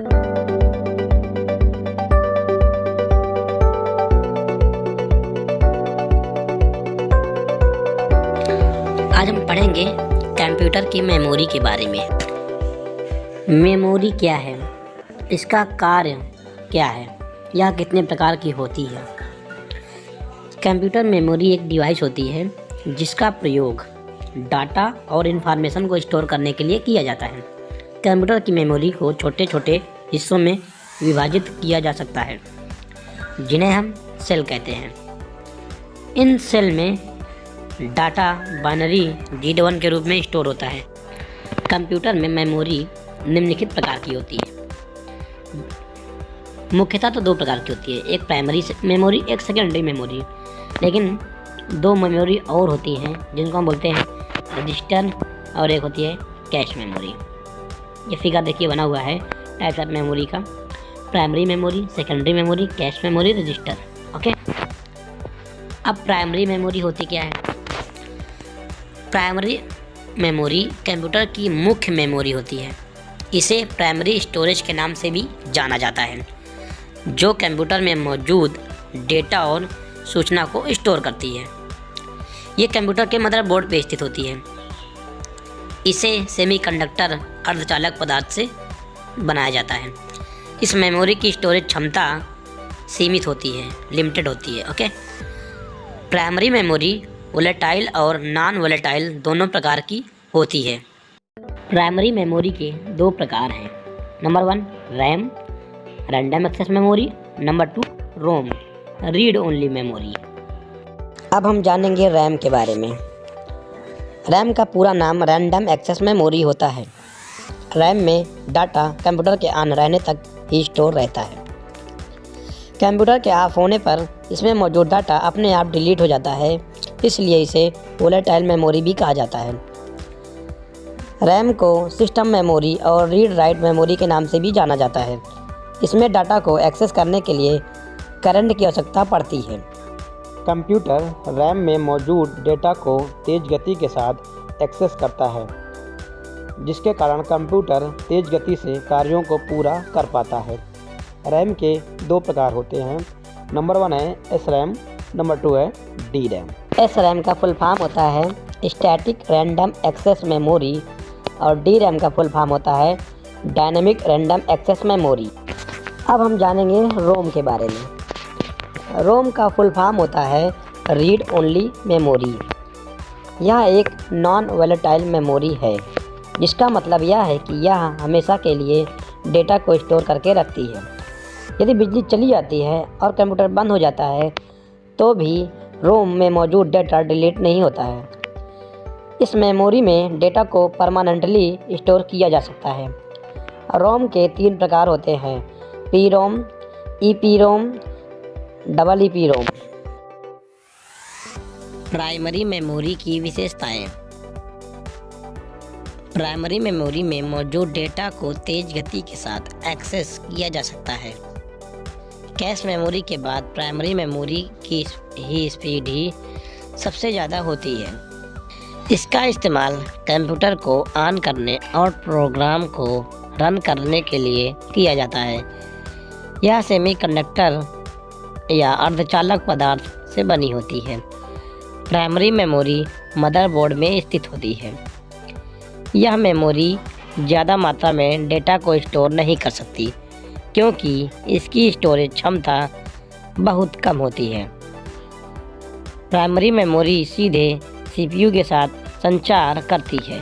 आज हम पढ़ेंगे कंप्यूटर की मेमोरी के बारे में। मेमोरी क्या है, इसका कार्य क्या है, यह कितने प्रकार की होती है। कंप्यूटर मेमोरी एक डिवाइस होती है जिसका प्रयोग डाटा और इन्फॉर्मेशन को स्टोर करने के लिए किया जाता है। कंप्यूटर की मेमोरी को छोटे छोटे हिस्सों में विभाजित किया जा सकता है जिन्हें हम सेल कहते हैं। इन सेल में डाटा बाइनरी रीड-ओन के रूप में स्टोर होता है। कंप्यूटर में मेमोरी निम्नलिखित प्रकार की होती है। मुख्यतः तो दो प्रकार की होती है, एक प्राइमरी मेमोरी, एक सेकेंडरी मेमोरी। लेकिन दो मेमोरी और होती हैं जिनको हम बोलते हैं रजिस्टर और एक होती है कैश मेमोरी। ये फिगर देखिए बना हुआ है टाइप्स ऑफ मेमोरी का। Primary memory, secondary memory, cache memory, register. Okay, अब प्राइमरी मेमोरी होती क्या है। प्राइमरी मेमोरी कंप्यूटर की मुख्य मेमोरी होती है। इसे प्राइमरी स्टोरेज के नाम से भी जाना जाता है, जो कंप्यूटर में मौजूद डेटा और सूचना को स्टोर करती है। ये कंप्यूटर के मदरबोर्ड पर स्थित होती है। इसे सेमीकंडक्टर अर्धचालक पदार्थ से बनाया जाता है। इस मेमोरी की स्टोरेज क्षमता सीमित होती है, लिमिटेड होती है। ओके, प्राइमरी मेमोरी वोलेटाइल और नॉन वोलेटाइल दोनों प्रकार की होती है। प्राइमरी मेमोरी के दो प्रकार हैं। Number 1 RAM, random access memory. Number 2 ROM, read only memory. अब हम जानेंगे रैम के बारे में। रैम का पूरा नाम रैंडम एक्सेस मेमोरी होता है। रैम में डाटा कंप्यूटर के ऑन रहने तक ही स्टोर रहता है। कंप्यूटर के ऑफ होने पर इसमें मौजूद डाटा अपने आप डिलीट हो जाता है, इसलिए इसे वोलेटाइल मेमोरी भी कहा जाता है। रैम को सिस्टम मेमोरी और रीड राइट मेमोरी के नाम से भी जाना जाता है। इसमें डाटा को एक्सेस करने के लिए करंट की आवश्यकता पड़ती है। कंप्यूटर रैम में मौजूद डेटा को तेज़ गति के साथ एक्सेस करता है, जिसके कारण कंप्यूटर तेज़ गति से कार्यों को पूरा कर पाता है। रैम के दो प्रकार होते हैं। नंबर 1 है एस रैम, नंबर 2 है डी रैम। एस रैम का फुल फॉर्म होता है स्टैटिक रैंडम एक्सेस मेमोरी और डी रैम का फुल फॉर्म होता है डायनेमिक रैंडम एक्सेस मेमोरी। अब हम जानेंगे रोम के बारे में। रोम का फुल फॉर्म होता है रीड ओनली मेमोरी। यह एक नॉन वोलेटाइल मेमोरी है, जिसका मतलब यह है कि यह हमेशा के लिए डेटा को स्टोर करके रखती है। यदि बिजली चली जाती है और कंप्यूटर बंद हो जाता है तो भी रोम में मौजूद डेटा डिलीट नहीं होता है। इस मेमोरी में डेटा को परमानेंटली स्टोर किया जा सकता है। रोम के 3 प्रकार होते हैं, पी रोम, ईपी रोम, डबल ईपी रोम। प्राइमरी मेमोरी की विशेषताएं। प्राइमरी मेमोरी में मौजूद डेटा को तेज गति के साथ एक्सेस किया जा सकता है। कैश मेमोरी के बाद प्राइमरी मेमोरी की स्पीड ही सबसे ज़्यादा होती है। इसका इस्तेमाल कंप्यूटर को ऑन करने और प्रोग्राम को रन करने के लिए किया जाता है। यह सेमीकंडक्टर या अर्धचालक पदार्थ से बनी होती है। प्राइमरी मेमोरी मदरबोर्ड में स्थित होती है। यह मेमोरी ज़्यादा मात्रा में डेटा को स्टोर नहीं कर सकती, क्योंकि इसकी स्टोरेज क्षमता बहुत कम होती है। प्राइमरी मेमोरी सीधे सीपीयू के साथ संचार करती है।